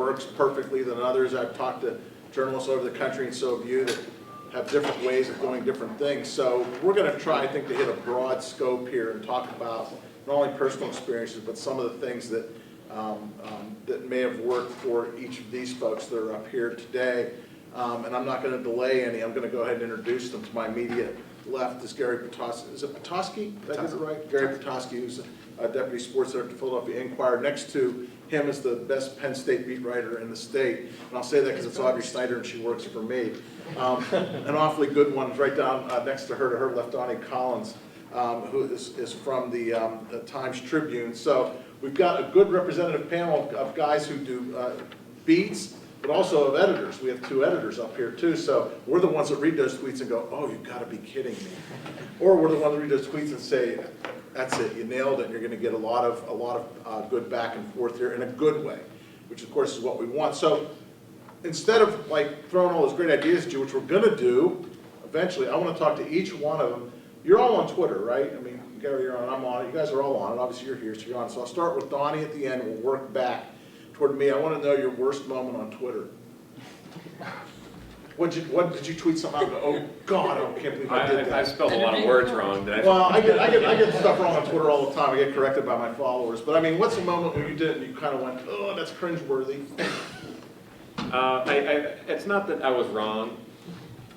works perfectly than others. I've talked to journalists over the country, and so have you, that have different ways of doing different things. So we're going to try, I think, to hit a broad scope here and talk about not only personal experiences, but some of the things that that may have worked for each of these folks that are up here today. And I'm not going to delay any. I'm going to go ahead and introduce them. To my immediate left is Gary Petoskey. Is it Petoskey? Did I get it right? Gary Petoskey, who's a deputy sports editor at the Philadelphia Inquirer. Next to him is the best Penn State beat writer in the state. And I'll say that because it's Audrey Snyder and she works for me. An awfully good one is right down next to her left, Donnie Collins, who is from the Times Tribune. So we've got a good representative panel of guys who do beats, but also of editors. We have 2 editors up here too, so we're the ones that read those tweets and go, oh, you've got to be kidding me. Or we're the ones that read those tweets and say, that's it, you nailed it, and you're going to get a lot of good back and forth here in a good way, which of course is what we want. So instead of like throwing all those great ideas at you, which we're going to do eventually, I want to talk to each one of them. You're all on Twitter, right? I mean, Gary, you're on, I'm on it, you guys are all on it, obviously you're here, so you're on. So I'll start with Donnie at the end, we'll work back toward me. I want to know your worst moment on Twitter. What did you tweet something out and go, oh God, I can't believe I did that. I spelled a lot of words wrong. Well, I get stuff wrong on Twitter all the time. I get corrected by my followers. But I mean, what's a moment when you did it and you kind of went, oh, that's cringeworthy? It's not that I was wrong,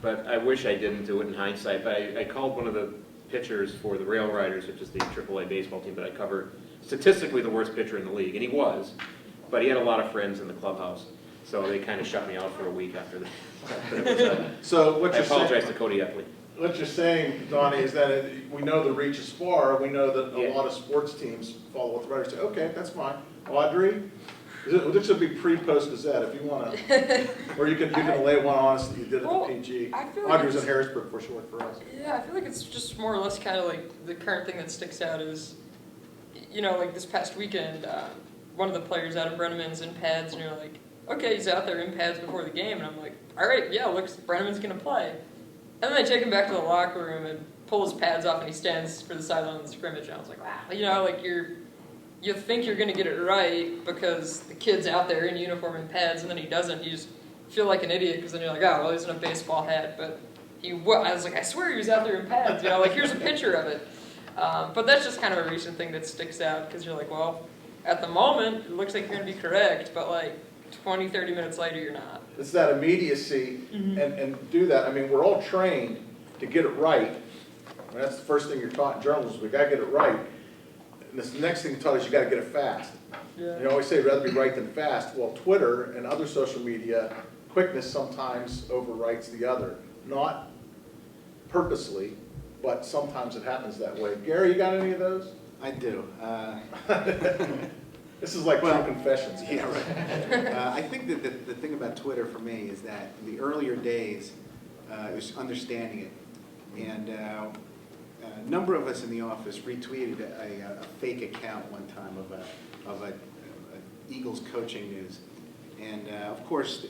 but I wish I didn't do it in hindsight. But I called one of the pitchers for the Rail Riders, which is the AAA baseball team that I cover, statistically the worst pitcher in the league, and he was. But he had a lot of friends in the clubhouse, so they kind of shut me out for a week after that. So what I apologize to Cody Epley. What you're saying, Donnie, is that we know the reach is far. We know that a lot of sports teams follow what the writers say. Okay, that's fine. Audrey, this should be pre-post Gazette if you want to, or you can lay one on us that you did at the PG. Audrey was in Harrisburg before she worked for us. Yeah, I feel like it's just more or less kind of like the current thing that sticks out is, you know, like this past weekend. One of the players out of Brenneman's in pads, and you're like, okay, he's out there in pads before the game, and I'm like, all right, yeah, looks Brenneman's gonna play. And then I take him back to the locker room and pull his pads off, and he stands for the sideline of the scrimmage, and I was like, wow, you know, like you think you're gonna get it right because the kid's out there in uniform and pads, and then he doesn't. You just feel like an idiot because then you're like, oh, well, he's in a baseball hat, but I was like, I swear he was out there in pads, you know, like here's a picture of it. But that's just kind of a recent thing that sticks out because you're like, well, at the moment, it looks like you're going to be correct, but like 20, 30 minutes later, you're not. It's that immediacy and do that. I mean, we're all trained to get it right. I mean, that's the first thing you're taught in journalism. We got to get it right. And this next thing you're taught is you got to get it fast. Yeah. You always say rather be right than fast. Well, Twitter and other social media, quickness sometimes overwrites the other. Not purposely, but sometimes it happens that way. Gary, you got any of those? I do. This is like true confessions. Yeah, right. I think that the thing about Twitter for me is that in the earlier days, it was understanding it. And a number of us in the office retweeted a fake account one time of a Eagles coaching news. And of course,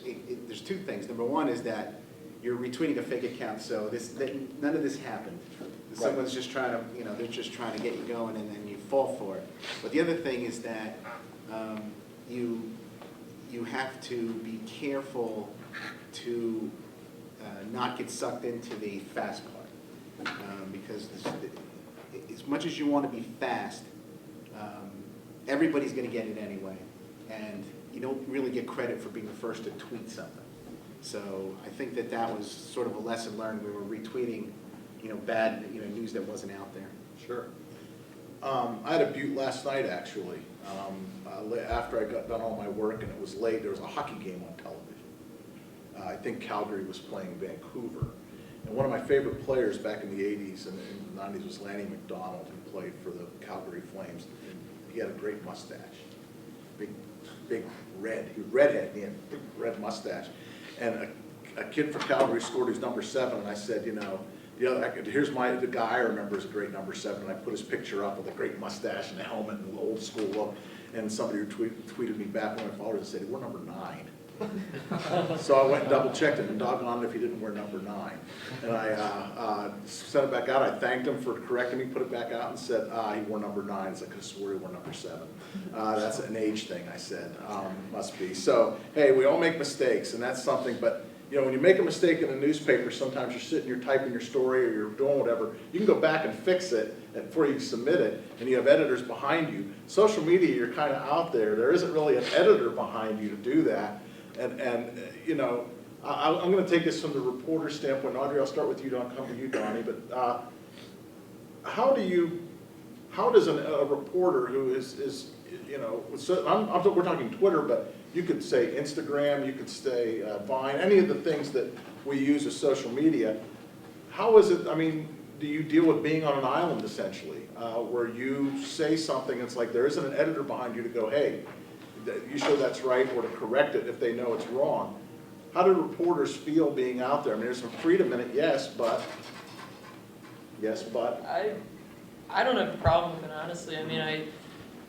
there's 2 things. Number one is that you're retweeting a fake account, so none of this happened. Someone's just trying to, you know, they're just trying to get you going, and then you fall for it. But the other thing is that you have to be careful to not get sucked into the fast part, because as much as you want to be fast, everybody's going to get it anyway, and you don't really get credit for being the first to tweet something. So I think that was sort of a lesson learned. We were retweeting, you know, bad, you know, news that wasn't out there. Sure. I had a butte last night, actually. After I got done all my work and it was late, there was a hockey game on television. I think Calgary was playing Vancouver. And one of my favorite players back in the 80s and in the 90s was Lanny McDonald, who played for the Calgary Flames. And he had a great mustache. Big red. He was redhead, and he had a big red mustache. And a kid from Calgary scored his number 7, and I said, you know, here's the guy I remember is a great number 7, and I put his picture up with a great mustache and a helmet and an old school look, and somebody tweeted me back, one of my followers, and said, we're number 9. So I went and double checked it, and doggone it if he didn't wear number 9. And I sent it back out. I thanked him for correcting me, put it back out, and said, he wore number 9. So I could have swore he wore number 7. That's an age thing, I said. Must be. So, hey, we all make mistakes, and that's something, but you know, when you make a mistake in a newspaper, sometimes you're sitting, you're typing your story, or you're doing whatever, you can go back and fix it before you submit it, and you have editors behind you. Social media, you're kind of out there. There isn't really an editor behind you to do that. And you know, I'm going to take this from the reporter standpoint. Audrey, I'll start with you, don't come to you, Donnie, but how does a reporter who is you know, we're talking Twitter, but you could say Instagram, you could say Vine, any of the things that we use as social media. How is it, I mean, do you deal with being on an island essentially, where you say something, it's like there isn't an editor behind you to go, hey, you sure that's right, or to correct it if they know it's wrong. How do reporters feel being out there? I mean, there's some freedom in it, yes, but. I don't have a problem with it, honestly. I mean,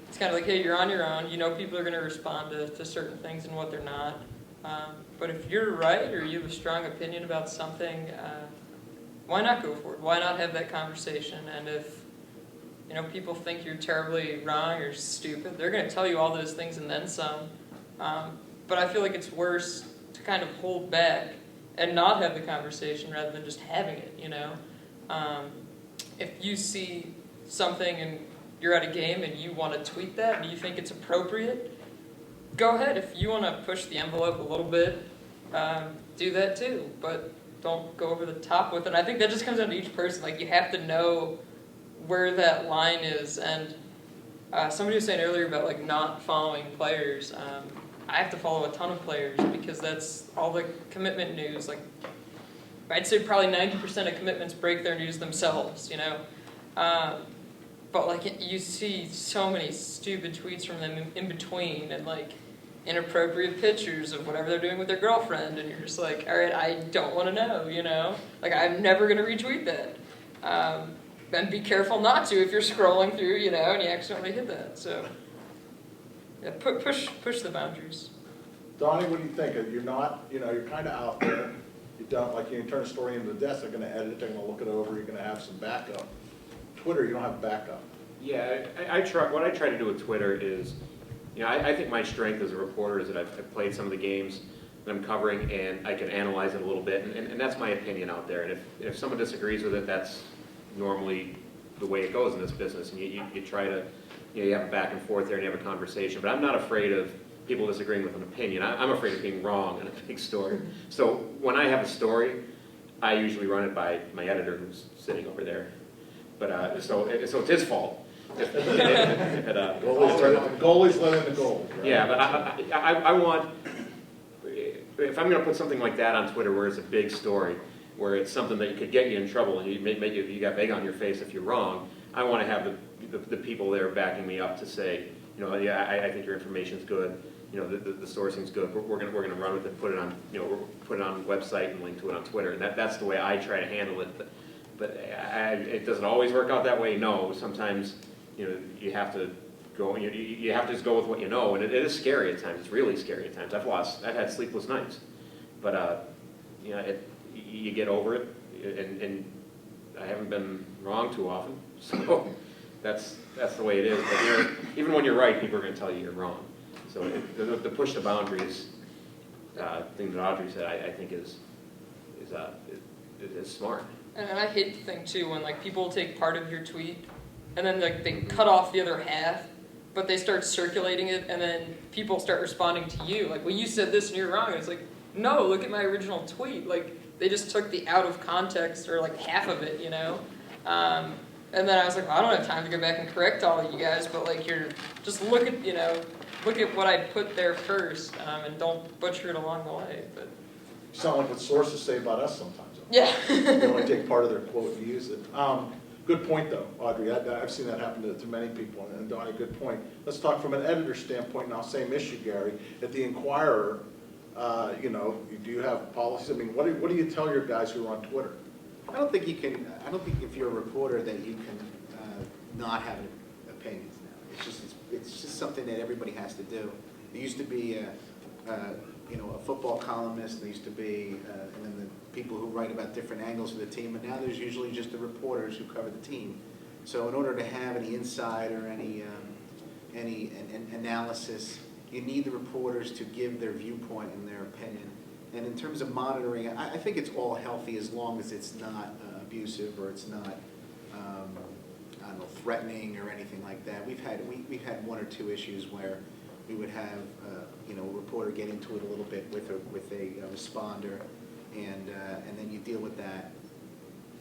it's kind of like, hey, you're on your own. You know people are going to respond to certain things and what they're not. But if you're right or you have a strong opinion about something, why not go for it? Why not have that conversation? And if you know people think you're terribly wrong or stupid, they're going to tell you all those things and then some. But I feel like it's worse to kind of hold back and not have the conversation rather than just having it, you know? If you see something and you're at a game and you want to tweet that and you think it's appropriate, go ahead. If you want to push the envelope a little bit, do that too. But don't go over the top with it. I think that just comes down to each person. Like, you have to know where that line is. And somebody was saying earlier about like not following players. I have to follow a ton of players because that's all the commitment news. Like, I'd say probably 90% of commitments break their news themselves, you know. But like you see so many stupid tweets from them in between, and like inappropriate pictures of whatever they're doing with their girlfriend, and you're just like, all right, I don't want to know, you know. Like, I'm never gonna retweet that. And be careful not to if you're scrolling through, you know, and you accidentally hit that. So yeah, push the boundaries. Donnie, what do you think? You're not, you know, you're kind of out there. You don't, like, you turn a story into the desk, they're going to edit it, they're going to look it over, you're going to have some backup. Twitter, you don't have backup. Yeah, what I try to do with Twitter is, you know, I think my strength as a reporter is that I've played some of the games that I'm covering, and I can analyze it a little bit, and that's my opinion out there. And if someone disagrees with it, that's normally the way it goes in this business, and you try to, you know, you have a back and forth there and you have a conversation. But I'm not afraid of people disagreeing with an opinion. I'm afraid of being wrong in a big story. So when I have a story, I usually run it by my editor who's sitting over there. But so it's his fault. Goalies let in the goal. Right? Yeah, but I want, if I'm going to put something like that on Twitter where it's a big story, where it's something that could get you in trouble and you got egg on your face if you're wrong, I want to have the people there backing me up to say, you know, yeah, I think your information's good. You know, the sourcing's good. We're gonna run with it, put it on, you know, put it on the website and link to it on Twitter, and that's the way I try to handle it. But it doesn't always work out that way. No, sometimes, you know, you have to go. You have to just go with what you know, and it is scary at times. It's really scary at times. I've had sleepless nights, but you know, you get over it, and I haven't been wrong too often, so that's the way it is. But even when you're right, people are going to tell you you're wrong. So the push the boundaries thing that Audrey said, I think is smart. And I hate the thing too when like people take part of your tweet and then like they cut off the other half, but they start circulating it, and then people start responding to you like, well, you said this and you're wrong. And it's like, no, look at my original tweet. Like, they just took the out of context or like half of it, you know. And then I was like, well, I don't have time to go back and correct all of you guys, but like, you're just look at what I put there first, and don't butcher it along the way. But You sound like what sources say about us sometimes. yeah. They only take part of their quote and use it. Good point, though, Audrey. I've seen that happen to many people, and Donnie, good point. Let's talk from an editor standpoint now. Same issue, Gary. At the Inquirer, you know, do you have policies? I mean, what do you tell your guys who are on Twitter? I don't think if you're a reporter that you can not have opinions now. It's just something that everybody has to do. It used to be a football columnist, there used to be, and then the people who write about different angles of the team, and now there's usually just the reporters who cover the team. So in order to have any insight or any analysis, you need the reporters to give their viewpoint and their opinion. And in terms of monitoring, I think it's all healthy as long as it's not abusive or it's not, I don't know, threatening or anything like that. We've had one or two issues where we would have a reporter get into it a little bit with a responder, and then you deal with that.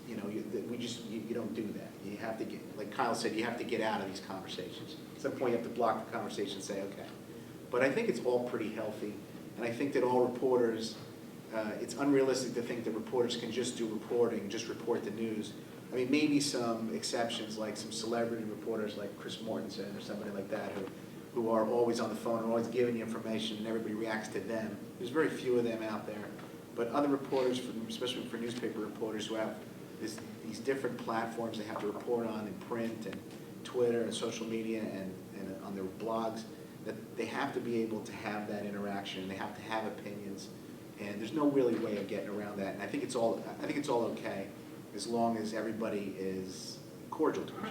You don't do that. You have to get, like Kyle said, you have to get out of these conversations. At some point, you have to block the conversation and say, okay. But I think it's all pretty healthy, and I think that all reporters, it's unrealistic to think that reporters can just do reporting, just report the news. I mean, maybe some exceptions, like some celebrity reporters like Chris Mortensen or somebody like that, who are always on the phone and always giving you information and everybody reacts to them. There's very few of them out there. But other reporters, especially for newspaper reporters who have these different platforms they have to report on in print and Twitter and social media and on their blogs, that they have to be able to have that interaction. They have to have opinions, and there's no really way of getting around that. And I think it's all okay as long as everybody is cordial to each other.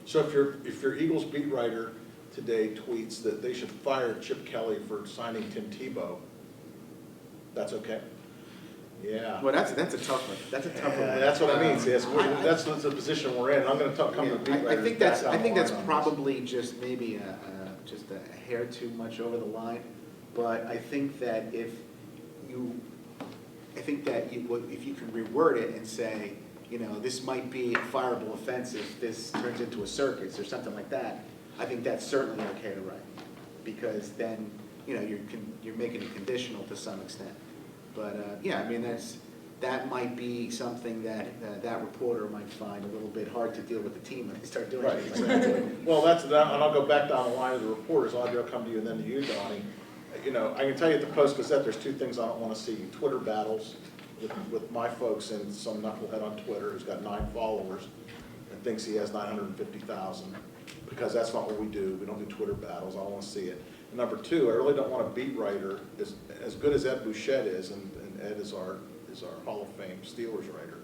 So if your Eagles beat writer today tweets that they should fire Chip Kelly for signing Tim Tebow, that's okay? Yeah. Well, that's a tough one. That's a tough one. That's what I mean. See, that's the position we're in. I'm going to come to the beat writers. I think that's probably just maybe just a hair too much over the line. But I think that if you can reword it and say, this might be a fireable offense if this turns into a circus or something like that, I think that's certainly okay to write, because then you're making it conditional to some extent. But yeah, I mean that might be something that reporter might find a little bit hard to deal with the team when they start doing right. things like that. Well, that's that, and I'll go back down the line of the reporters. Audrey, I'll come to you and then to you, Donnie. I can tell you at the Post-Gazette, there's two things I don't want to see: Twitter battles with my folks and some knucklehead on Twitter who's got 9 followers and thinks he has 950,000, because that's not what we do. We don't do Twitter battles. I don't want to see it. And number 2, I really don't want a beat writer as good as Ed Bouchette is, and Ed is our Hall of Fame Steelers writer.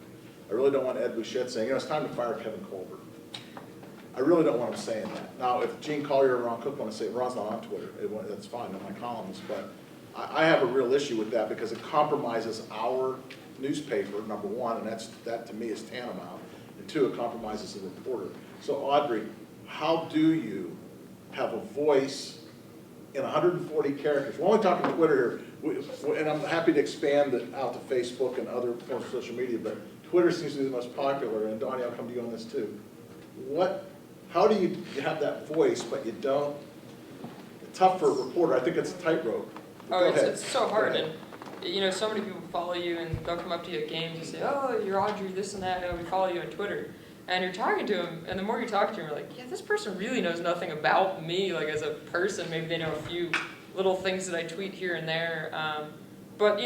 I really don't want Ed Bouchette saying, it's time to fire Kevin Colbert. I really don't want him saying that. Now, if Gene Collier or Ron Cook want to say, Ron's not on Twitter, that's fine, they're my columnists, but I have a real issue with that because it compromises our newspaper, number 1, and that to me is tantamount, and 2, it compromises the reporter. So Audrey, how do you have a voice in 140 characters? We're only talking Twitter here, and I'm happy to expand it out to Facebook and other forms of social media, but Twitter seems to be the most popular, and Donnie, I'll come to you on this too. How do you have that voice, but you don't? It's tough for a reporter. I think it's a tightrope. Oh, it's so hard, and so many people follow you, and they'll come up to you at games and say, "Oh, you're Audrey, this and that." We follow you on Twitter, and you're talking to them, and the more you talk to them, you're like, "Yeah, this person really knows nothing about me, like as a person. Maybe they know a few little things that I tweet here and there, but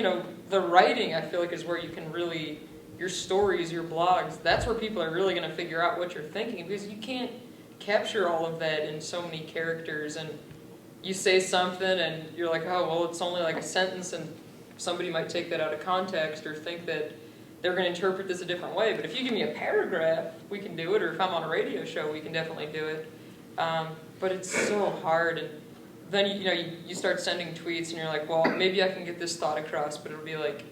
the writing I feel like is where you can really, your stories, your blogs. That's where people are really going to figure out what you're thinking, because you can't capture all of that in so many characters, and you say something and you're like, oh, well, it's only like a sentence, and somebody might take that out of context or think that they're going to interpret this a different way. But if you give me a paragraph, we can do it, or if I'm on a radio show, we can definitely do it. But it's so hard, and then you start sending tweets, and you're like, well, maybe I can get this thought across, but it'll be like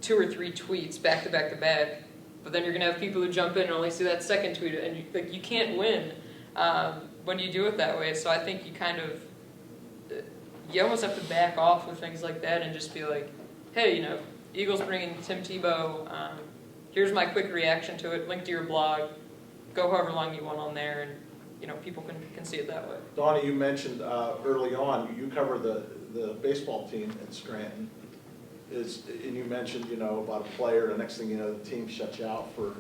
2 or 3 tweets back to back to back. But then you're going to have people who jump in and only see that second tweet, and you can't win when you do it that way. So I think you almost have to back off with things like that and just be like, hey, Eagles bringing Tim Tebow, here's my quick reaction to it, link to your blog, go however long you want on there, and people can see it that way. Donnie, you mentioned early on, you cover the baseball team in Scranton, and you mentioned, about a player, the next thing you know, the team shuts you out for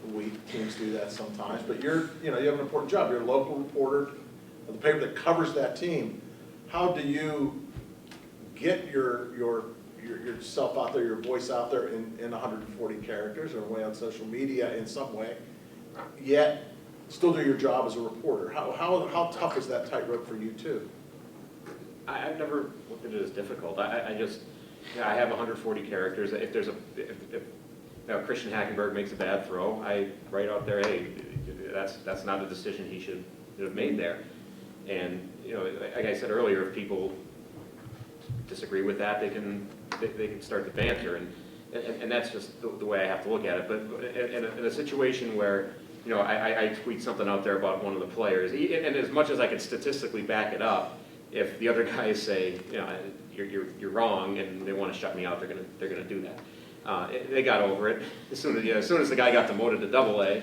a week. Teams do that sometimes, but you have an important job. You're a local reporter of the paper that covers that team. How do you get yourself out there, your voice out there in 140 characters or way on social media in some way, yet still do your job as a reporter? How tough is that tightrope for you too? I've never looked at it as difficult. I just, I have 140 characters. If there's if Christian Hackenberg makes a bad throw, I write out there, hey, that's not a decision he should have made there. And, like I said earlier, if people disagree with that, they can start the banter, and that's just the way I have to look at it. But in a situation where, I tweet something out there about one of the players, and as much as I can statistically back it up, if the other guys say, you're wrong, and they want to shut me out, they're gonna do that. They got over it as soon as the guy got demoted to AA.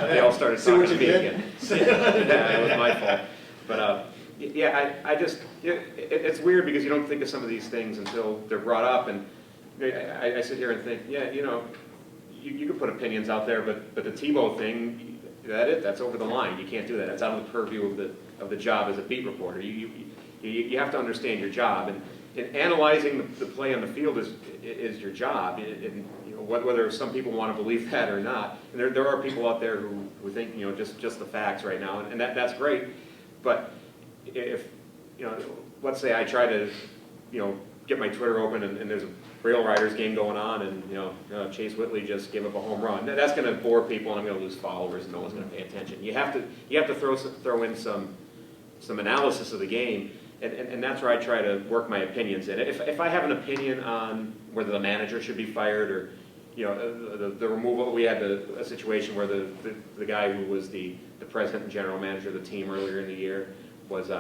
They all started talking to me again. Yeah, it was my fault. But yeah, I just it's weird because you don't think of some of these things until they're brought up, and I sit here and think, yeah, you can put opinions out there, but the Tebow thing, that's over the line. You can't do that. That's out of the purview of the job as a beat reporter. You have to understand your job, and analyzing the play on the field is your job. And whether some people want to believe that or not, and there are people out there who think just the facts right now, and that's great. But if let's say I try to get my Twitter open and there's a Rail Riders game going on, and Chase Whitley just gave up a home run. That's going to bore people, and I'm going to lose followers, and no one's going to pay attention. You have to throw in some analysis of the game, and that's where I try to work my opinions in. If I have an opinion on whether the manager should be fired, or the removal, we had a situation where the guy who was the president and general manager of the team earlier in the year was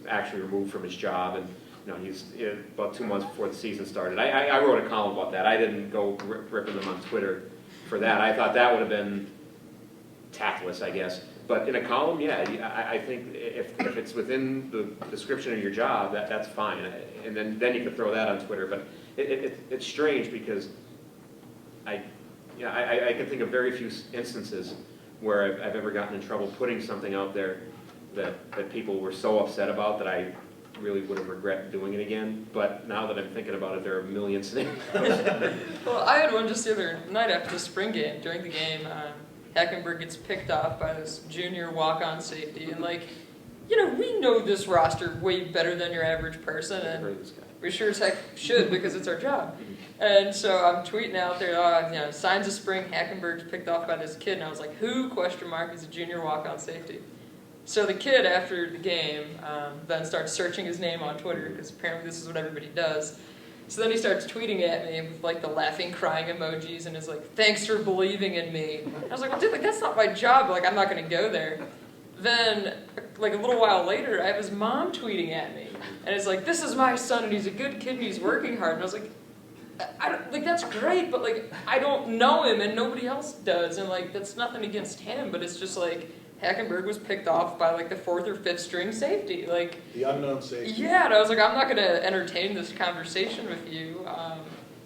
actually removed from his job, and he's about 2 months before the season started. I wrote a column about that. I didn't go ripping them on Twitter for that. I thought that would have been tactless, I guess. But in a column, yeah, I think if it's within the description of your job, that's fine. And then you could throw that on Twitter. But it's strange because I can think of very few instances where I've ever gotten in trouble putting something out there that people were so upset about that I really would have regret doing it again. But now that I'm thinking about it, there are a million scenarios. Well, I had one just the other night after the spring game. During the game, Hackenberg gets picked off by this junior walk-on safety, and we know this roster way better than your average person, and we sure as heck should because it's our job. And so I'm tweeting out there, signs of spring, Hackenberg's picked off by this kid, and I was like, who, ? Is a junior walk-on safety. So the kid, after the game, then starts searching his name on Twitter, because apparently this is what everybody does. So then he starts tweeting at me with the laughing, crying emojis, and is like, thanks for believing in me. I was like, well, dude, that's not my job. I'm not going to go there. Then, a little while later, I have his mom tweeting at me. And it's like, this is my son, and he's a good kid, and he's working hard. And I was like, that's great, but I don't know him, and nobody else does. And that's nothing against him, but it's just Hackenberg was picked off by the 4th or 5th string safety. The unknown safety. Yeah, and I was like, I'm not going to entertain this conversation with you.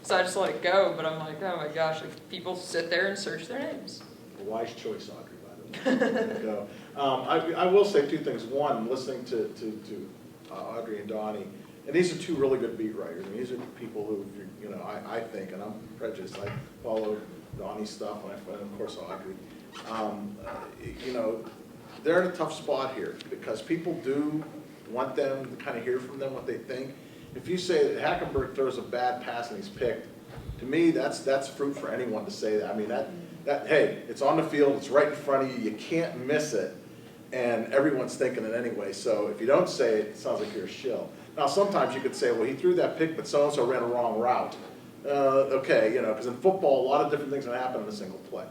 So I just let it go, but I'm like, oh my gosh, people sit there and search their names. A wise choice, Audrey, by the way. I will say 2 things. One, listening to Audrey and Donnie, and these are 2 really good beat writers. I mean, these are people who, I think, and I'm prejudiced, I follow Donnie's stuff, and of course Audrey. They're in a tough spot here because people do want them to kind of hear from them what they think. If you say that Hackenberg throws a bad pass and he's picked, to me that's fruit for anyone to say that. I mean that hey, it's on the field, it's right in front of you, you can't miss it, and everyone's thinking it anyway. So if you don't say it, it sounds like you're a shill. Now sometimes you could say, well, he threw that pick, but so and so ran a wrong route. Okay, because in football a lot of different things can happen in a single play.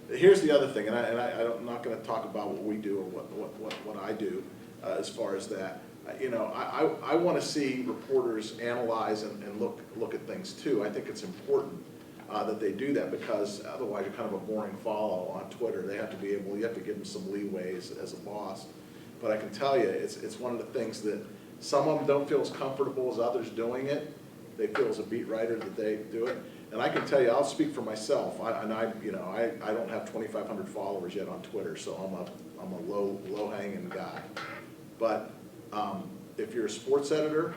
Here's the other thing, and I'm not going to talk about what we do or what I do as far as that. I want to see reporters analyze and look at things too. I think it's important that they do that because otherwise you're kind of a boring follow on Twitter. You have to give them some leeway as a boss. But I can tell you, it's one of the things that some of them don't feel as comfortable as others doing it. They feel as a beat writer that they do it. And I can tell you, I'll speak for myself. I don't have 2,500 followers yet on Twitter, so I'm a low-hanging guy. But if you're a sports editor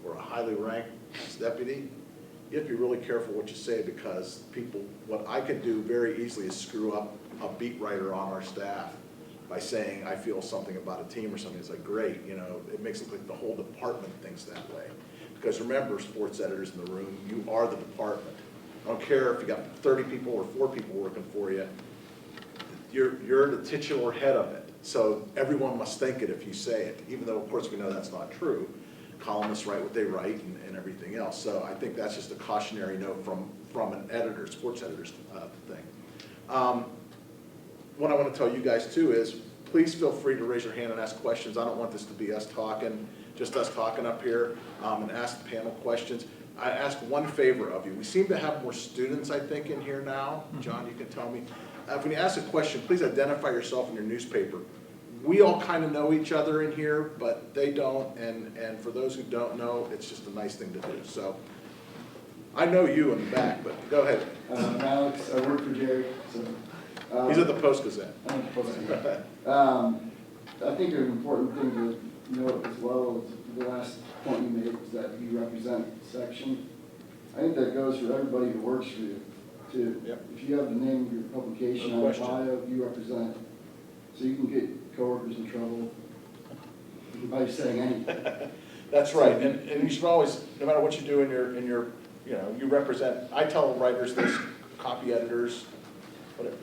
or a highly ranked deputy, you have to be really careful what you say because what I can do very easily is screw up a beat writer on our staff by saying, I feel something about a team or something. It's like, great, you know, it makes it look like the whole department thinks that way. Because remember, sports editors in the room, you are the department. I don't care if you got 30 people or 4 people working for you, you're the titular head of it. So everyone must think it if you say it, even though of course we know that's not true. Columnists write what they write and everything else. So I think that's just a cautionary note from an editor, sports editor's thing. What I want to tell you guys too is, please feel free to raise your hand and ask questions. I don't want this to be us talking, just us talking up here, and ask the panel questions. I ask one favor of you. We seem to have more students, I think, in here now. John, you can tell me. When you ask a question, please identify yourself in your newspaper. We all kind of know each other in here, but they don't, and for those who don't know, it's just a nice thing to do. So, I know you in the back, but go ahead. I'm Alex, I work for Jerry. So, He's at the Post-Gazette. I'm at the Post-Gazette. I think an important thing to note as well is the last point you made is that you represent the section. I think that goes for everybody who works for you, too. Yep. If you have the name of your publication No on your question. bio, you represent it. So you can get coworkers in trouble by saying anything. That's right, and you should always, no matter what you do in your, you know, you represent, I tell writers this, copy editors, whatever,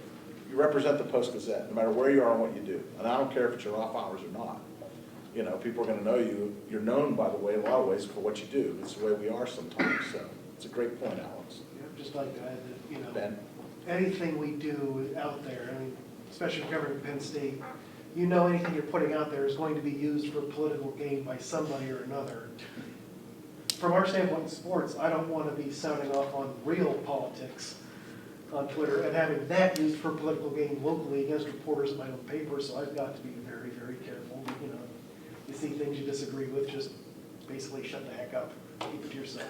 you represent the Post-Gazette, no matter where you are and what you do. And I don't care if it's your off hours or not. You know, people are gonna know you. You're known, by the way, in a lot of ways for what you do. It's the way we are sometimes, so it's a great point, Alex. Yeah, just like to add that, you know, Ben? anything we do out there, I mean, especially covering Penn State, you know anything you're putting out there is going to be used for political gain by somebody or another. From our standpoint in sports, I don't want to be sounding off on real politics on Twitter and having that used for political gain locally against reporters in my own paper, so I've got to be very, very careful. You know, you see things you disagree with, just basically shut the heck up, keep it to yourself.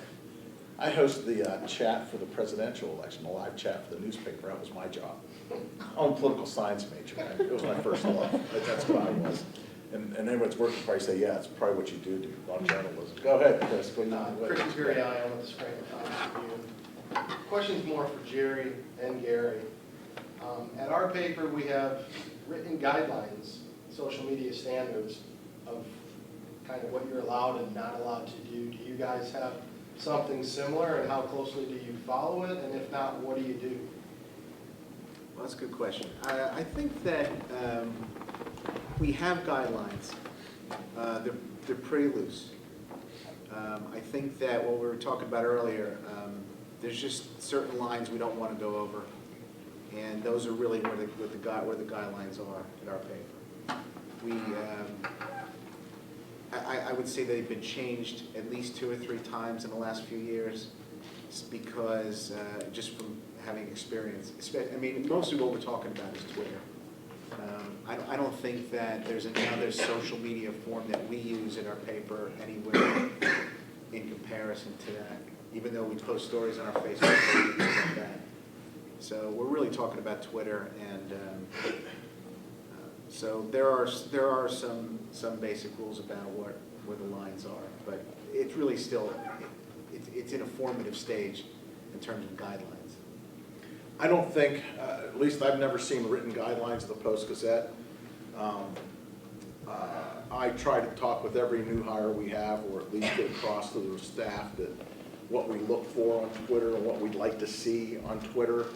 I hosted the chat for the presidential election, a live chat for the newspaper. That was my job. I'm a political science major. Right? It was my first love. That's what I was. And anyone that's working probably say, yeah, it's probably what you do on journalism. Go ahead, Chris. Chris Gary, I am with the Spring Times Review. Question's more for Jerry and Gary. At our paper, we have written guidelines, social media standards of kind of what you're allowed and not allowed to do. Do you guys have something similar, and how closely do you follow it? And if not, what do you do? Well, that's a good question. I think that we have guidelines. They're pretty loose. I think that what we were talking about earlier, there's just certain lines we don't want to go over, and those are really where the guidelines are in our paper. I would say they've been changed at least 2 or 3 times in the last few years, because just from having experience. I mean, mostly what we're talking about is Twitter. I don't think that there's another social media form that we use in our paper anywhere in comparison to that, even though we post stories on our Facebook page and things like that. So we're really talking about Twitter, and so there are some basic rules about where the lines are, but it's really still, it's in a formative stage in terms of guidelines. I don't think, at least I've never seen written guidelines of the Post-Gazette. I try to talk with every new hire we have, or at least get across to the staff that what we look for on Twitter and what we'd like to see on Twitter.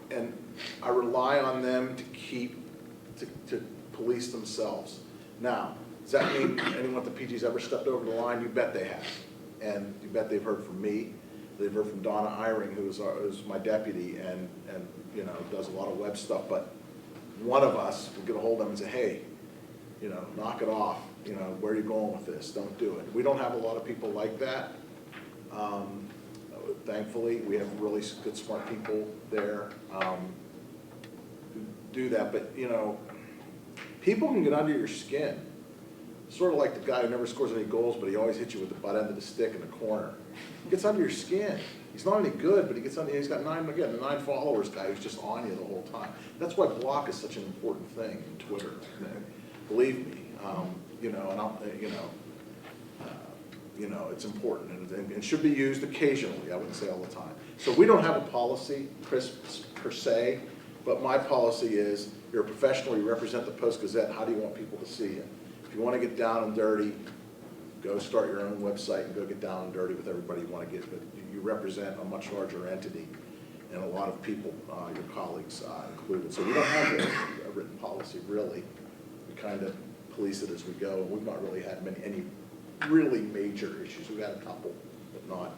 And I rely on them to to police themselves. Now, does that mean anyone at the PG's ever stepped over the line? You bet they have. And you bet they've heard from me. They've heard from Donna Eyring, who's my deputy, and you know, does a lot of web stuff. But one of us will get a hold of them and say, hey, you know, knock it off. You know, where are you going with this? Don't do it. We don't have a lot of people like that. Thankfully, we have really good, smart people there who do that. But, you know, people can get under your skin. Sort of like the guy who never scores any goals, but he always hits you with the butt end of the stick in the corner. He gets under your skin. He's not any good, but he gets under. He's got 9 followers guy who's just on you the whole time. That's why block is such an important thing in Twitter. Believe me, you know, and you know, it's important and should be used occasionally. I wouldn't say all the time. So we don't have a policy, Chris, per se, but my policy is you're a professional, you represent the Post-Gazette, how do you want people to see you? If you want to get down and dirty, go start your own website and go get down and dirty with everybody you want to get, but you represent a much larger entity and a lot of people, your colleagues included. So we don't have a written policy, really. We kind of police it as we go. We've not really had any really major issues. We've had a couple, but not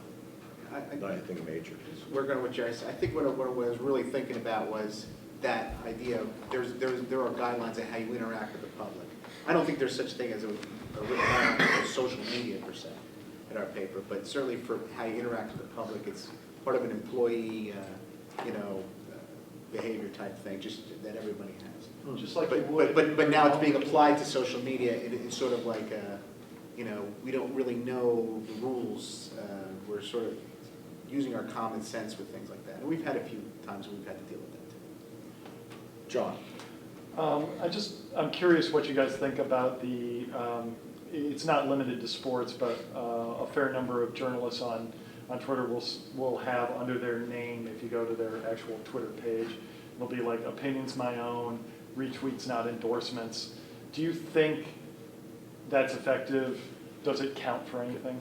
anything major. We're going with Jerry. I think what I was really thinking about was that idea of there are guidelines on how you interact with the public. I don't think there's such a thing as a written guideline for social media per se in our paper, but certainly for how you interact with the public, it's part of an employee, behavior type thing, just that everybody has. Just like you would. But now it's being applied to social media. It's sort of like, we don't really know the rules. We're sort of using our common sense with things like that. And we've had a few times we've had to deal with that too. John? I'm curious what you guys think about the, it's not limited to sports, but a fair number of journalists on Twitter will have under their name, if you go to their actual Twitter page, it'll be like opinions my own, retweets not endorsements. Do you think that's effective? Does it count for anything?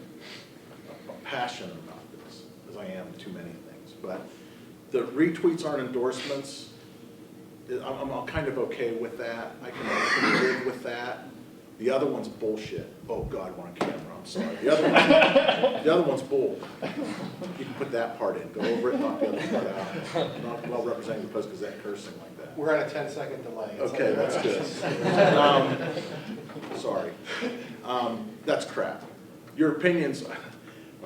I'm passionate about this, as I am too many things, but the retweets aren't endorsements. I'm kind of okay with that. I can live with that. The other one's bullshit. Oh God, we're on camera, I'm sorry. The other one's bull. You can put that part in, go over it, knock the other part out. Not well representing the Post-Gazette cursing like that. We're on a 10-second delay. It's Okay, like- that's good. Sorry. That's crap. Your opinions, my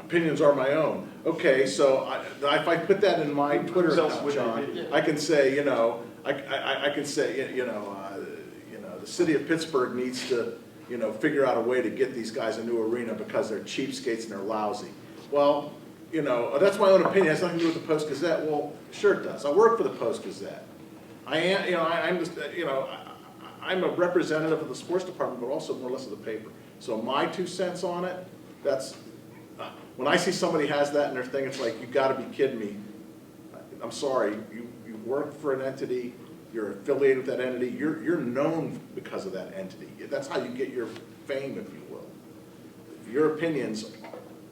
opinions are my own. Okay, so if I put that in my Twitter Whose else account, would they John, be? I can say, I can say, the city of Pittsburgh needs to, figure out a way to get these guys a new arena because they're cheapskates and they're lousy. Well, that's my own opinion. It has nothing to do with the Post-Gazette. Well, sure it does. I work for the Post-Gazette. I am, I'm just, I'm a representative of the sports department, but also more or less of the paper. So my 2 cents on it, that's, when I see somebody has that in their thing, it's like, you've got to be kidding me. I'm sorry, you work for an entity, you're affiliated with that entity, you're known because of that entity. That's how you get your fame, if you will. Your opinions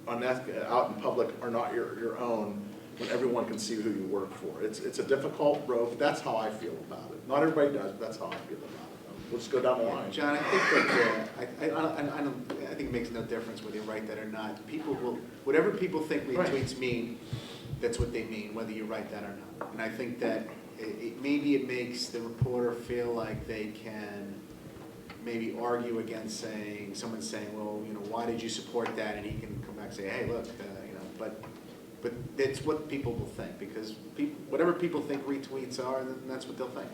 on that, out in public are not your own when everyone can see who you work for. It's a difficult road, but that's how I feel about it. Not everybody does, but that's how I feel about it. We'll just go down the line. John, I think that I think it makes no difference whether you write that or not. People will, whatever people think retweets mean, that's what they mean, whether you write that or not. And I think that maybe it makes the reporter feel like they can maybe argue against someone saying, well, why did you support that? And he can come back and say, hey, look, but it's what people will think, because whatever people think retweets are, then that's what they'll think.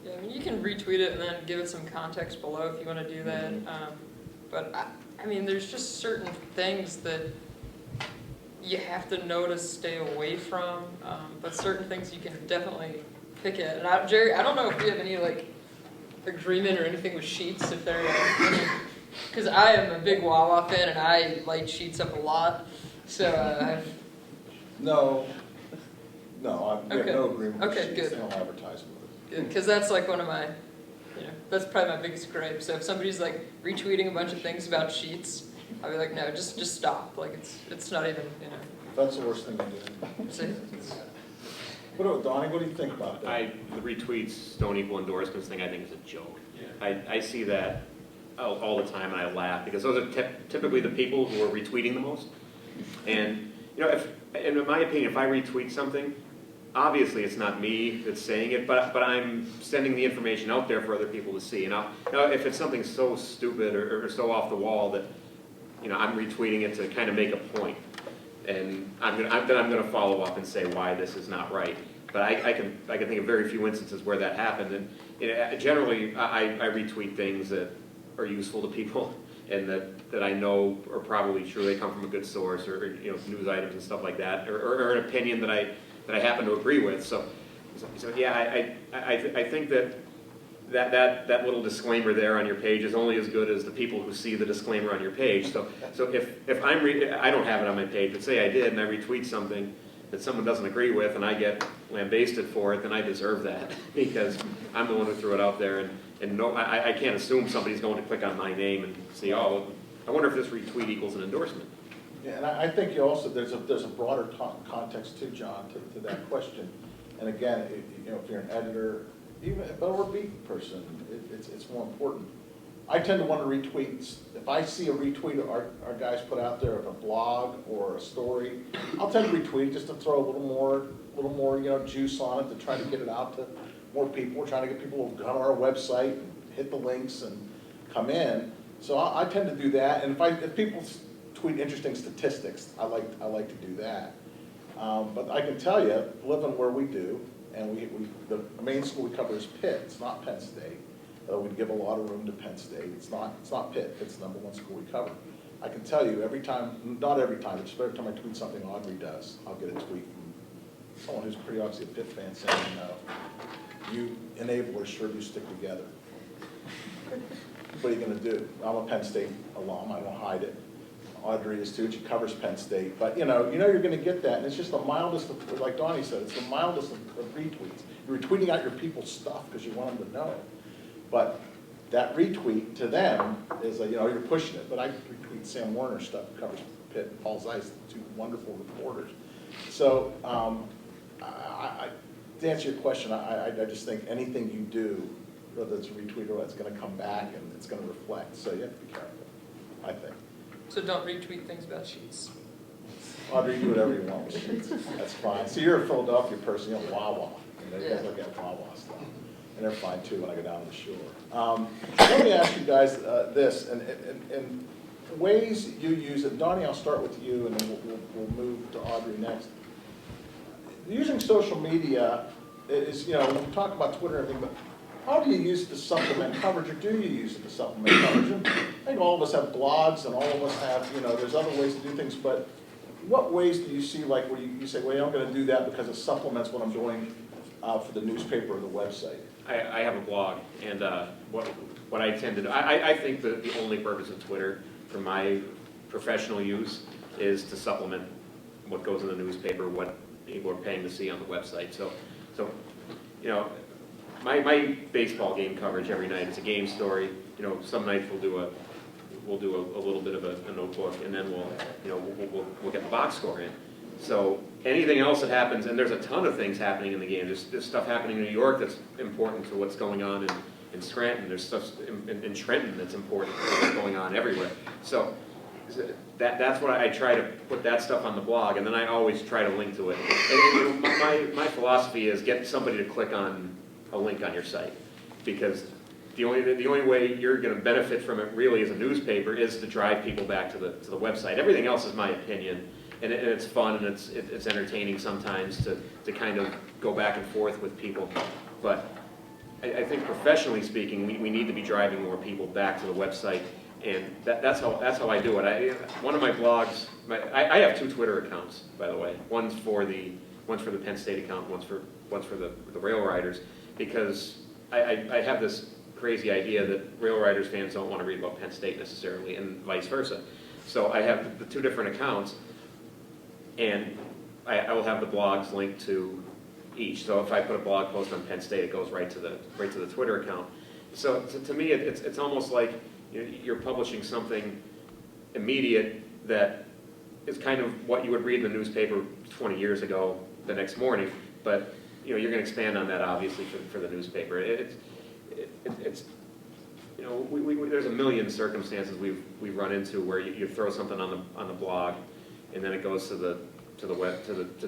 Yeah, I mean, you can retweet it and then give it some context below if you want to do that. But I mean, there's just certain things that you have to know to stay away from. But certain things you can definitely pick at. And Jerry, I don't know if we have any agreement or anything with Sheets, if they're because I am a big Wawa fan and I light Sheets up a lot. So No, we have Okay. no agreement with Okay, Sheets. good. They don't advertise with us. because that's like one of my, that's probably my biggest gripe. So if somebody's retweeting a bunch of things about Sheets, I'll be like, no, just stop. Like it's not even, That's the worst thing to do. See? What about Donnie? What do you think about that? The retweets don't equal endorsements thing, I think is a joke. I see that all the time and I laugh because those are typically the people who are retweeting the most. And, in my opinion, if I retweet something, obviously it's not me that's saying it, but I'm sending the information out there for other people to see. And if it's something so stupid or so off the wall that, I'm retweeting it to kind of make a point. And I'm gonna follow up and say why this is not right. But I can think of very few instances where that happened. And generally, I retweet things that are useful to people and that I know are probably true. They come from a good source, or news items and stuff like that, or an opinion that I happen to agree with. So yeah, I think that little disclaimer there on your page is only as good as the people who see the disclaimer on your page. So if I don't have it on my page, but say I did and I retweet something that someone doesn't agree with and I get lambasted for it, then I deserve that because I'm the one who threw it out there. And no, I can't assume somebody's going to click on my name and see, oh, I wonder if this retweet equals an endorsement. Yeah, and I think you also, there's a broader context too, John, to that question. And again, if you're an editor, even or a beat person, it's more important. I tend to want to retweet. If I see a retweet our guys put out there of a blog or a story, I'll tend to retweet it just to throw a little more juice on it to try to get it out to more people. We're trying to get people to go to our website and hit the links and come in. So I tend to do that. And if people tweet interesting statistics, I like to do that. But I can tell you, living where we do, and the main school we cover is Pitt. It's not Penn State. We give a lot of room to Penn State. It's not Pitt. It's the #1 school we cover. I can tell you every time, not every time, but just every time I tweet something Audrey does, I'll get a tweet from someone who's pretty obviously a Pitt fan saying, you enablers sure do stick together. What are you going to do? I'm a Penn State alum. I don't hide it. Audrey is too. She covers Penn State. But you know you're going to get that. And it's just the mildest of, like Donnie said, it's the mildest of retweets. You're retweeting out your people's stuff because you want them to know. But that retweet to them is, you're pushing it. But I retweet Sam Warner's stuff, who covers Pitt and Paul Zeiss, two wonderful reporters. So to answer your question, I just think anything you do, whether it's a retweet or what, it's going to come back and it's going to reflect. So you have to be careful, I think. So don't retweet things about Sheets. Audrey, you do whatever you want with Sheets. That's fine. So you're a Philadelphia person, you know, Wawa. You guys look at Wawa stuff. And they're fine too when I go down to the shore. Let me ask you guys this, and ways you use it. Donnie, I'll start with you, and then we'll move to Audrey next. Using social media is, when we talk about Twitter and everything, but how do you use it to supplement coverage, or do you use it to supplement coverage? And I think all of us have blogs, and all of us have, there's other ways to do things, but what ways do you see, like, where you say, well, I'm going to do that because it supplements what I'm doing for the newspaper or the website? I have a blog, and what I tend to do, I think that the only purpose of Twitter for my professional use is to supplement what goes in the newspaper, what people are paying to see on the website. So my baseball game coverage every night is a game story. Some nights we'll do a little bit of a notebook, and then we'll get the box score in. So anything else that happens, and there's a ton of things happening in the game. There's stuff happening in New York that's important to what's going on in Scranton. There's stuff in Trenton that's important to what's going on everywhere. So that's what I try to put that stuff on the blog, and then I always try to link to it. And my philosophy is get somebody to click on a link on your site, because the only way you're going to benefit from it really as a newspaper is to drive people back to the website. Everything else is my opinion. And it's fun and it's entertaining sometimes to kind of go back and forth with people. But I think professionally speaking, we need to be driving more people back to the website, and that's how I do it. One of my blogs, I have 2 Twitter accounts, by the way. One's for the Penn State account, one's for the Rail Riders, because I have this crazy idea that Rail Riders fans don't want to read about Penn State necessarily, and vice versa. So I have the 2 different accounts. And I will have the blogs linked to each. So if I put a blog post on Penn State, it goes right to the Twitter account. So to me, it's almost like you're publishing something immediate that is kind of what you would read in the newspaper 20 years ago the next morning. But you're going to expand on that obviously for the newspaper. It's there's a million circumstances we've run into where you throw something on the blog, and then it goes to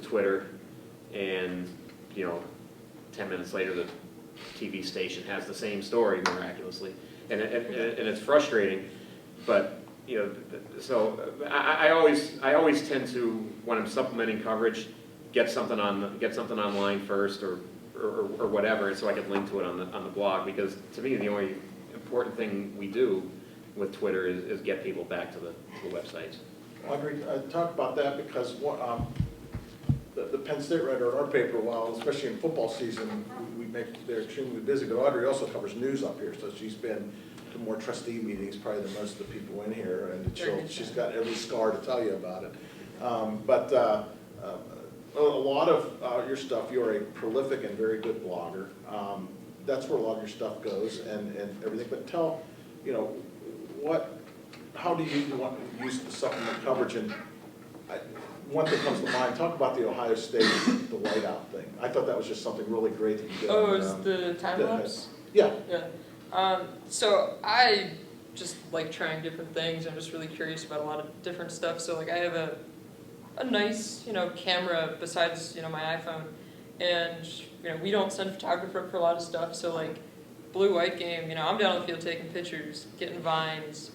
Twitter, and 10 minutes later the TV station has the same story miraculously, and it's frustrating. But so I always tend to, when I'm supplementing coverage, get something online first or whatever, so I can link to it on the blog, because to me the only important thing we do with Twitter is get people back to the websites. Audrey, talk about that, because the Penn State writer in our paper, while especially in football season, they're extremely busy, but Audrey also covers news up here, so she's been to more trustee meetings probably than most of the people in here, and she's got every scar to tell you about it. But a lot of your stuff, you're a prolific and very good blogger. That's where a lot of your stuff goes and everything. But tell, how do you want to use the supplement coverage? And one thing comes to mind, talk about the Ohio State, the whiteout thing. I thought that was just something really great that you did. Oh, is the time lapse? Yeah. Yeah. So I just like trying different things. I'm just really curious about a lot of different stuff. So like I have a nice, camera besides, my iPhone. And, we don't send a photographer for a lot of stuff. So like blue-white game, I'm down on the field taking pictures, getting vines.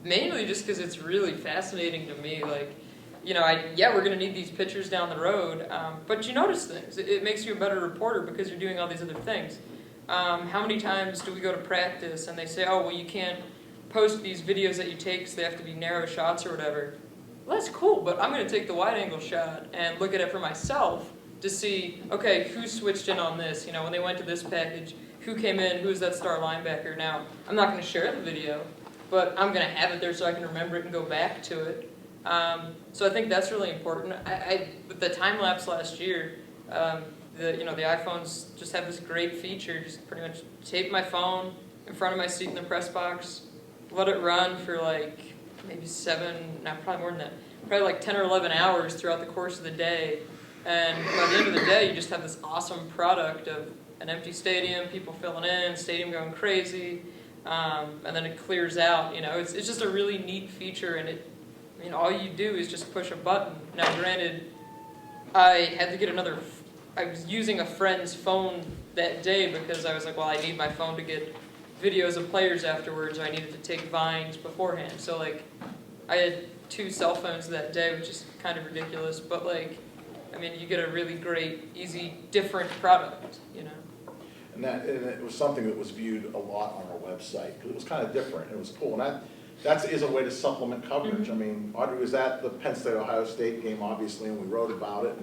Mainly just because it's really fascinating to me. Like, we're going to need these pictures down the road. But you notice things. It makes you a better reporter because you're doing all these other things. How many times do we go to practice and they say, oh, well, you can't post these videos that you take because they have to be narrow shots or whatever. Well, that's cool, but I'm going to take the wide-angle shot and look at it for myself to see, okay, who switched in on this? When they went to this package, who came in, who's that star linebacker? Now, I'm not going to share the video, but I'm going to have it there so I can remember it and go back to it. So I think that's really important. With the time lapse last year, the iPhones just have this great feature. Just pretty much tape my phone in front of my seat in the press box, let it run for like maybe probably more than that, probably like 10 or 11 hours throughout the course of the day. And by the end of the day, you just have this awesome product of an empty stadium, people filling in, stadium going crazy, and then it clears out. It's just a really neat feature, and all you do is just push a button. Now, granted, I had to get I was using a friend's phone that day because I was like, well, I need my phone to get videos of players afterwards, or I needed to take vines beforehand. So, like, I had 2 cell phones that day, which is kind of ridiculous, but, like, you get a really great, easy, different product, And it was something that was viewed a lot on our website, because it was kind of different, it was cool. And that is a way to supplement coverage. Mm-hmm. Audrey was at the Penn State-Ohio State game, obviously, and we wrote about it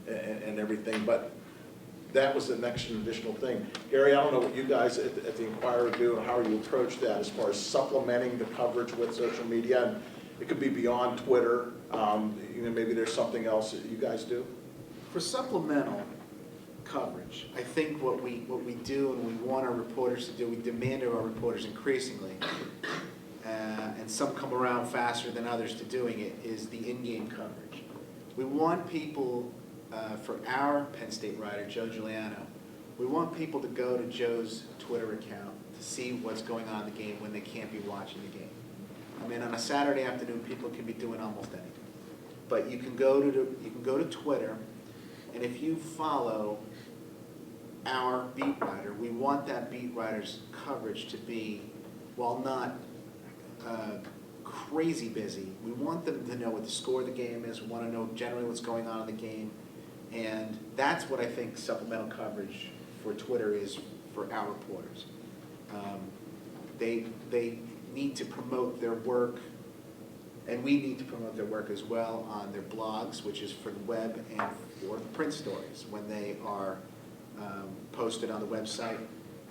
and everything, but that was the next additional thing. Gary, I don't know what you guys at the Inquirer do and how you approach that as far as supplementing the coverage with social media. And it could be beyond Twitter. Maybe there's something else that you guys do. For supplemental coverage, I think what we do and we want our reporters to do, we demand of our reporters increasingly, and some come around faster than others to doing it, is the in-game coverage. We want people, for our Penn State writer, Joe Giuliano, we want people to go to Joe's Twitter account to see what's going on in the game when they can't be watching the game. On a Saturday afternoon, people can be doing almost anything. But you can go to Twitter, and if you follow our beat writer, we want that beat writer's coverage to be, while not crazy busy, we want them to know what the score of the game is. We want to know generally what's going on in the game. And that's what I think supplemental coverage for Twitter is for our reporters. They need to promote their work, and we need to promote their work as well on their blogs, which is for the web and for the print stories when they are posted on the website.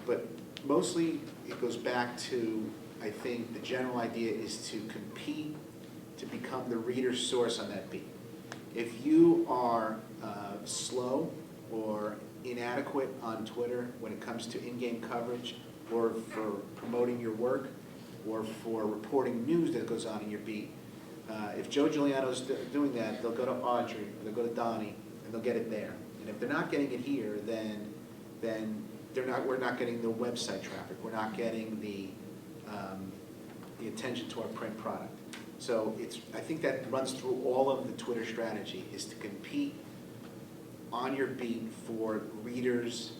But mostly it goes back to, I think the general idea is to compete to become the reader's source on that beat. If you are slow or inadequate on Twitter when it comes to in-game coverage or for promoting your work or for reporting news that goes on in your beat, if Joe Giuliano's doing that, they'll go to Audrey, or they'll go to Donnie, and they'll get it there. And if they're not getting it here, then we're not getting the website traffic. We're not getting the attention to our print product. So I think that runs through all of the Twitter strategy, is to compete on your beat for readers,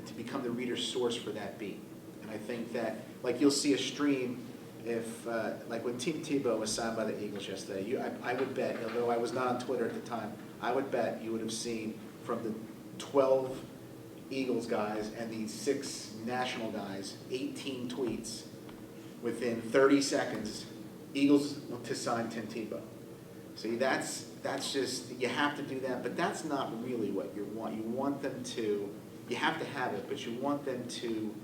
to become the reader's source for that beat. And I think that, like, you'll see a stream if, like when Tim Tebow was signed by the Eagles yesterday, I would bet, although I was not on Twitter at the time, I would bet you would have seen from the 12 Eagles guys and the 6 national guys, 18 tweets within 30 seconds, Eagles to sign Tim Tebow. See, that's just, you have to do that, but that's not really what you want. You want them to, you have to have it, but you want them to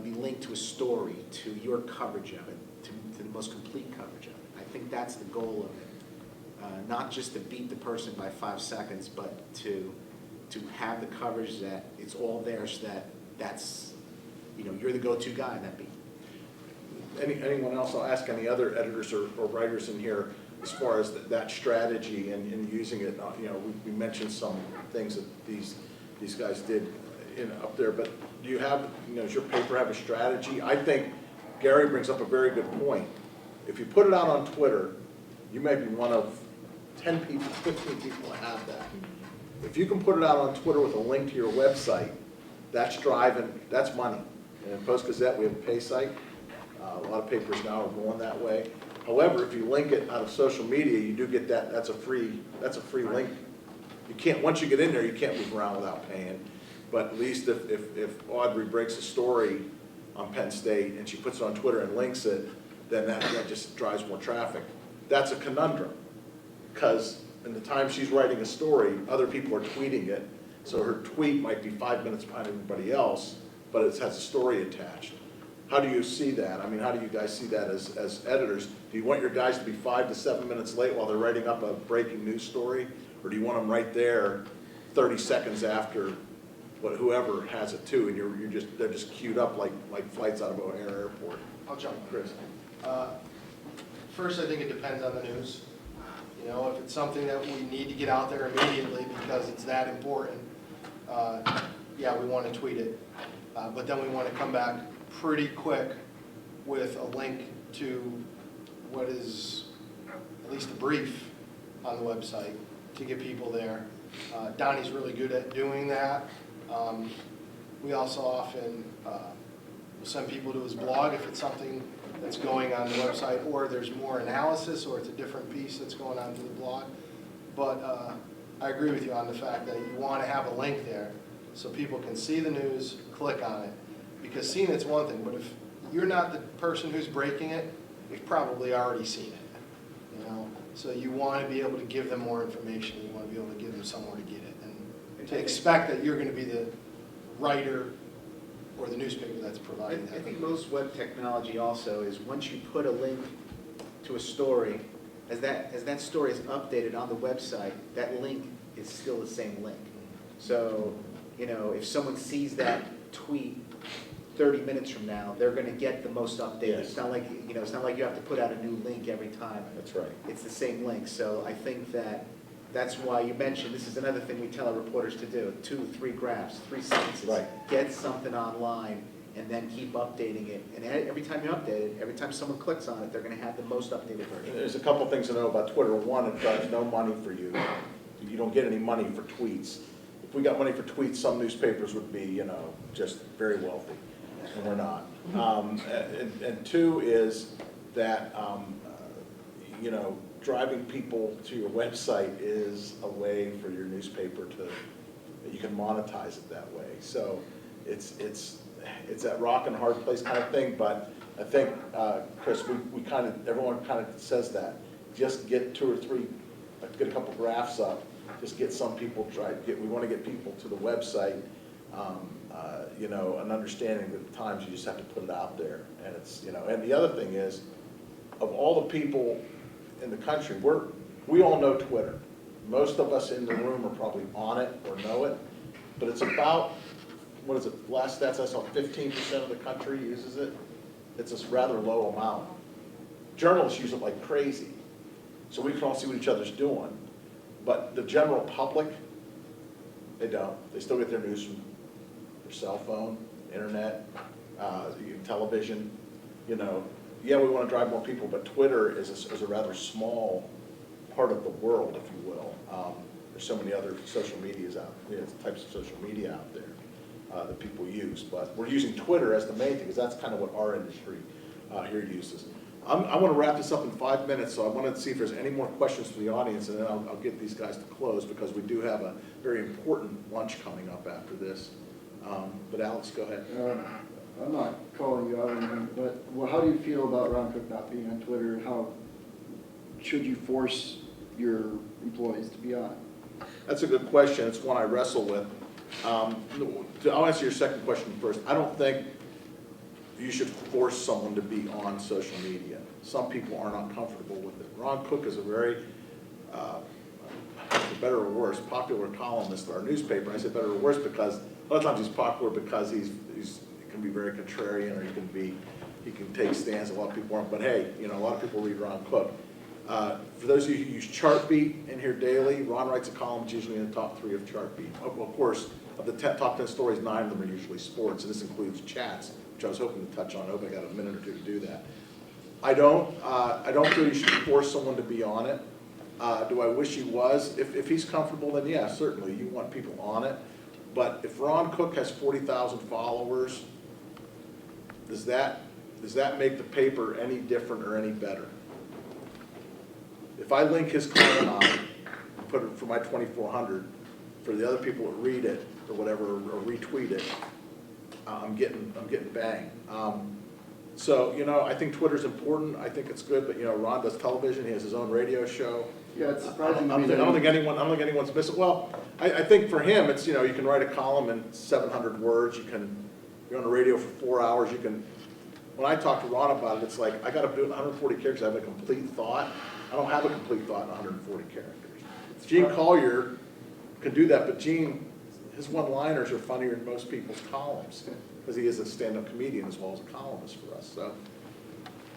be linked to a story, to your coverage of it, to the most complete coverage of it. I think that's the goal of it. not just to beat the person by 5 seconds, but to have the coverage that it's all there so that that's, you're the go-to guy in that beat. Anyone else, I'll ask any other editors or writers in here as far as that strategy and using it. We mentioned some things that these guys did up there, but do you have, does your paper have a strategy? I think Gary brings up a very good point. If you put it out on Twitter, you may be one of 10 people, 15 people that have that. If you can put it out on Twitter with a link to your website, that's money. And in Post-Gazette, we have a pay site. A lot of papers now are going that way. However, if you link it out of social media, you do get that. That's a free link. You can't, once you get in there, you can't move around without paying. But at least if Audrey breaks a story on Penn State and she puts it on Twitter and links it, then that just drives more traffic. That's a conundrum, because in the time she's writing a story, other people are tweeting it. So her tweet might be 5 minutes behind everybody else, but it has a story attached. How do you see that? I mean, how do you guys see that as editors? Do you want your guys to be 5 to 7 minutes late while they're writing up a breaking news story? Or do you want them right there 30 seconds after whoever has it too, and they're just queued up like flights out of O'Hare Airport? I'll jump in. Chris. First, I think it depends on the news. If it's something that we need to get out there immediately because it's that important, yeah, we want to tweet it. But then we want to come back pretty quick with a link to what is at least a brief on the website to get people there. Donnie's really good at doing that. We also often will send people to his blog if it's something that's going on the website, or there's more analysis, or it's a different piece that's going on to the blog. But I agree with you on the fact that you want to have a link there so people can see the news, click on it. Because seeing it's one thing, but if you're not the person who's breaking it, you've probably already seen it. So you want to be able to give them more information. You want to be able to give them somewhere to get it, and to expect that you're going to be the writer or the newspaper that's providing that. I think most web technology also is once you put a link to a story, as that story is updated on the website, that link is still the same link. So, if someone sees that tweet 30 minutes from now, they're going to get the most updated. Yes. It's not like you have to put out a new link every time. That's right. It's the same link. So I think that's why you mentioned, this is another thing we tell our reporters to do, 2, 3 graphs, 3 sentences. Right. Get something online and then keep updating it. And every time you update it, every time someone clicks on it, they're going to have the most updated version. There's a couple things to know about Twitter. One, it drives no money for you. You don't get any money for tweets. If we got money for tweets, some newspapers would be, just very wealthy, and we're not. And two is that, driving people to your website is a way for your newspaper that you can monetize it that way. So it's that rock and hard place kind of thing, but I think, Chris, everyone kind of says that. Just get 2 or 3, get a couple graphs up, just get some people, we want to get people to the website, an understanding that at times you just have to put it out there. And and the other thing is, of all the people in the country, we all know Twitter. Most of us in the room are probably on it or know it, but it's about, what is it, last stats I saw, 15% of the country uses it. It's a rather low amount. Journalists use it like crazy, so we can all see what each other's doing. But the general public, they don't. They still get their news from their cell phone, internet, television. Yeah, we want to drive more people, but Twitter is a rather small part of the world, if you will. There's so many other social medias types of social media out there that people use. But we're using Twitter as the main thing, because that's kind of what our industry here uses. I want to wrap this up in 5 minutes, so I wanted to see if there's any more questions from the audience, and then I'll get these guys to close, because we do have a very important lunch coming up after this. But Alex, go ahead. I'm not calling you out or anything, but how do you feel about Ron Cook not being on Twitter, and how should you force your employees to be on? That's a good question. It's one I wrestle with. I'll answer your second question first. I don't think you should force someone to be on social media. Some people are not comfortable with it. Ron Cook is a very for better or worse, popular columnist at our newspaper. I say better or worse because a lot of times he's popular because he can be very contrarian, or he can take stands a lot of people aren't. But hey, you know, a lot of people read Ron Cook. For those of you who use Chartbeat in here daily, Ron writes a column that's usually in the top 3 of Chartbeat. Of course, of the top 10 stories, 9 of them are usually sports, and this includes chats, which I was hoping to touch on. I hope I got a minute or two to do that. I don't feel you should force someone to be on it. Do I wish he was? If he's comfortable, then yeah, certainly you want people on it. But if Ron Cook has 40,000 followers, does that make the paper any different or any better? If I link his column on, put it for my 2,400, for the other people that read it or whatever, or retweet it, I'm getting bang. So, you know, I think Twitter's important. I think it's good, but you know, Ron does television. He has his own radio show. Yeah, it's surprising to me I that. don't think anyone's missing. Well, I think for him, it's, you know, you can write a column in 700 words. You're on the radio for 4 hours. When I talk to Ron about it, it's like, I got to do it in 140 characters. I have a complete thought. I don't have a complete thought in 140 characters. Gene Collier can do that, but his one-liners are funnier than most people's columns, because he is a stand-up comedian as well as a columnist for us. So,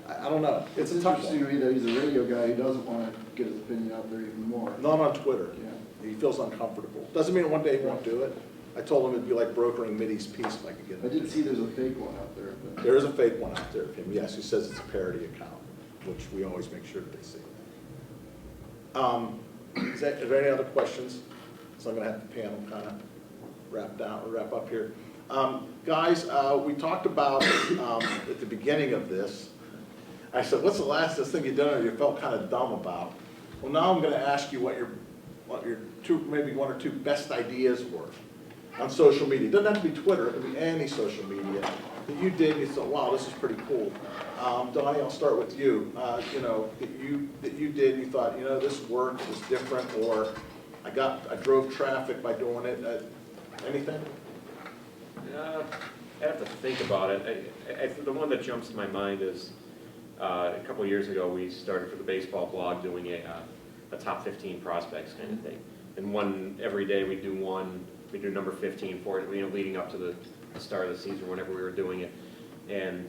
I don't know. It's a tough interesting to one. me that he's a radio guy who doesn't want to get his opinion out there even more. Not on Twitter. Yeah. He feels uncomfortable. Doesn't mean one day he won't do it. I told him it'd be like brokering Mitty's peace if I could get I it. did see there's a fake one out there. But There is a fake one out there of him, yes, who says it's a parody account, which we always make sure that they see. Is there any other questions? So I'm going to have the panel kind of wrap up here. Guys, we talked about at the beginning of this, I said, what's the lastest thing you've done or you felt kind of dumb about? Well, now I'm going to ask you what your maybe 1 or 2 best ideas were on social media. It doesn't have to be Twitter, it could be any social media that you did and you thought, wow, this is pretty cool. Donnie, I'll start with you. You know, that you did and you thought, you know, this worked, it was different, or I drove traffic by doing it. Anything? I have to think about it. The one that jumps to my mind is a couple of years ago we started for the baseball blog doing a top 15 prospects kind of thing. And every day we do number 15 for it, you know, leading up to the start of the season, whenever we were doing it. And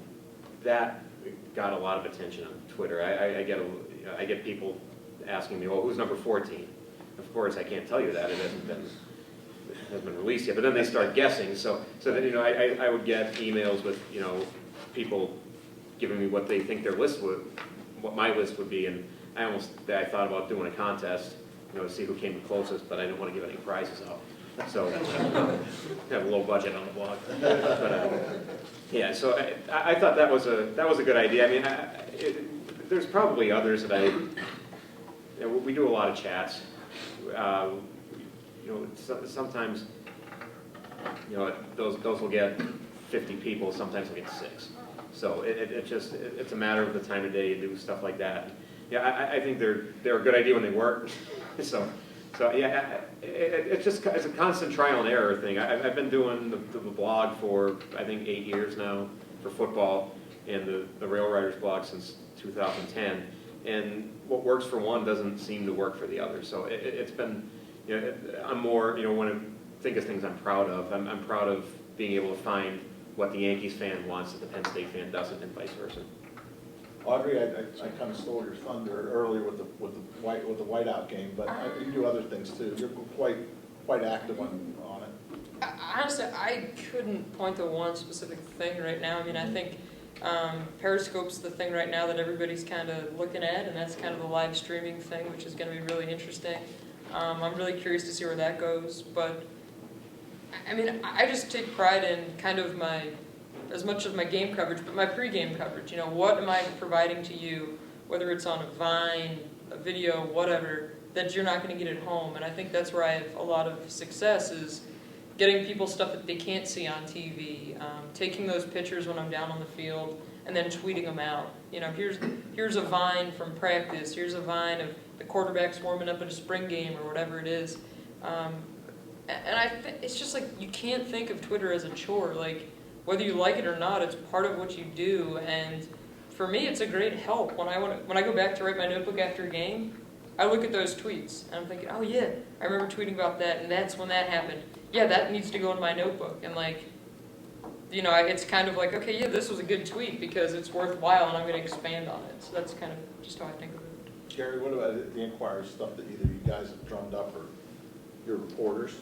that got a lot of attention on Twitter. I get people asking me, well, who's number 14? Of course, I can't tell you that. It hasn't been released yet. But then they start guessing. So then, you know, I would get emails with, you know, people giving me what they think their list what my list would be. And I thought about doing a contest, you know, to see who came the closest, but I didn't want to give any prizes out. So have a low budget on the blog. But, yeah, so I thought that was a good idea. I mean, there's probably others that we do a lot of chats. You know, sometimes, you know, those will get 50 people. Sometimes they'll get 6. So it's a matter of the time of day to do stuff like that. Yeah, I think they're a good idea when they work. So yeah, it's a constant trial and error thing. I've been doing the blog for I think 8 years now for football, and the Rail Riders blog since 2010. And what works for one doesn't seem to work for the other. So it's been, you know, I'm more, you know, when I think of things I'm proud of, I'm proud of being able to find what the Yankees fan wants that the Penn State fan doesn't, and vice versa. Audrey, I kind of stole your thunder earlier with the whiteout game, but you do other things too. You're quite active on it. Honestly, I couldn't point to one specific thing right now. I mean, I think Periscope's the thing right now that everybody's kind of looking at, and that's kind of the live streaming thing, which is going to be really interesting. I'm really curious to see where that goes, but I mean, I just take pride in kind of as much of my game coverage, but my pregame coverage. You know, what am I providing to you, whether it's on a Vine, a video, whatever, that you're not going to get at home. And I think that's where I have a lot of success, is getting people stuff that they can't see on TV, taking those pictures when I'm down on the field, and then tweeting them out. You know, here's a Vine from practice, here's a Vine of the quarterbacks warming up at a spring game or whatever it is. And it's just like, you can't think of Twitter as a chore. Like, whether you like it or not, it's part of what you do. And for me, it's a great help. When I go back to write my notebook after a game, I look at those tweets and I'm thinking, oh yeah, I remember tweeting about that and that's when that happened. Yeah, that needs to go in my notebook. And like, you know, it's kind of like, okay, yeah, this was a good tweet because it's worthwhile and I'm going to expand on it. So that's kind of just how I think of it. Gary, what about the Inquirer stuff that either you guys have drummed up or your reporters?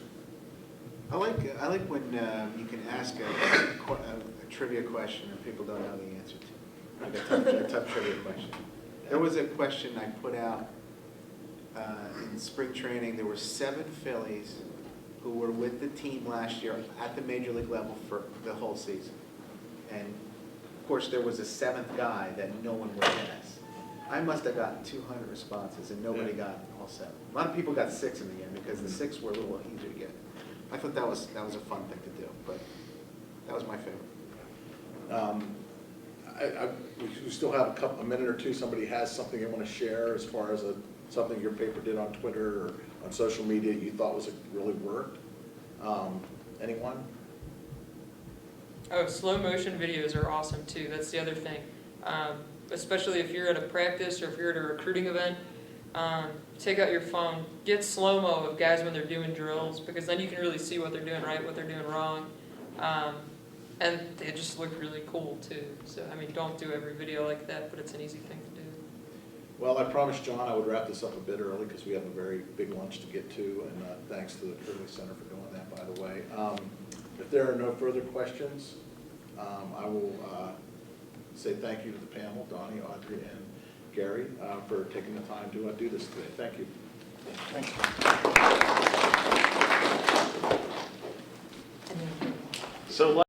I like when you can ask a trivia question and people don't know the answer to. Like a tough trivia question. There was a question I put out in spring training. There were 7 Phillies who were with the team last year at the major league level for the whole season. And of course, there was a 7th guy that no one would guess. I must have gotten 200 responses and nobody got all 7. A lot of people got 6 in the end because the 6 were a little easier to get. I thought that was a fun thing to do, but that was my favorite. We still have a minute or two. Somebody has something they want to share as far as something your paper did on Twitter or on social media you thought really worked. Anyone? Oh, slow motion videos are awesome too. That's the other thing. Especially if you're at a practice or if you're at a recruiting event, take out your phone, get slow-mo of guys when they're doing drills, because then you can really see what they're doing right, what they're doing wrong. And they just look really cool too. So, I mean, don't do every video like that, but it's an easy thing to do. Well, I promised John I would wrap this up a bit early because we have a very big lunch to get to, and thanks to the Curley Center for doing that, by the way. If there are no further questions, I will say thank you to the panel, Donnie, Audrey, and Gary, for taking the time to do this today. Thank you. So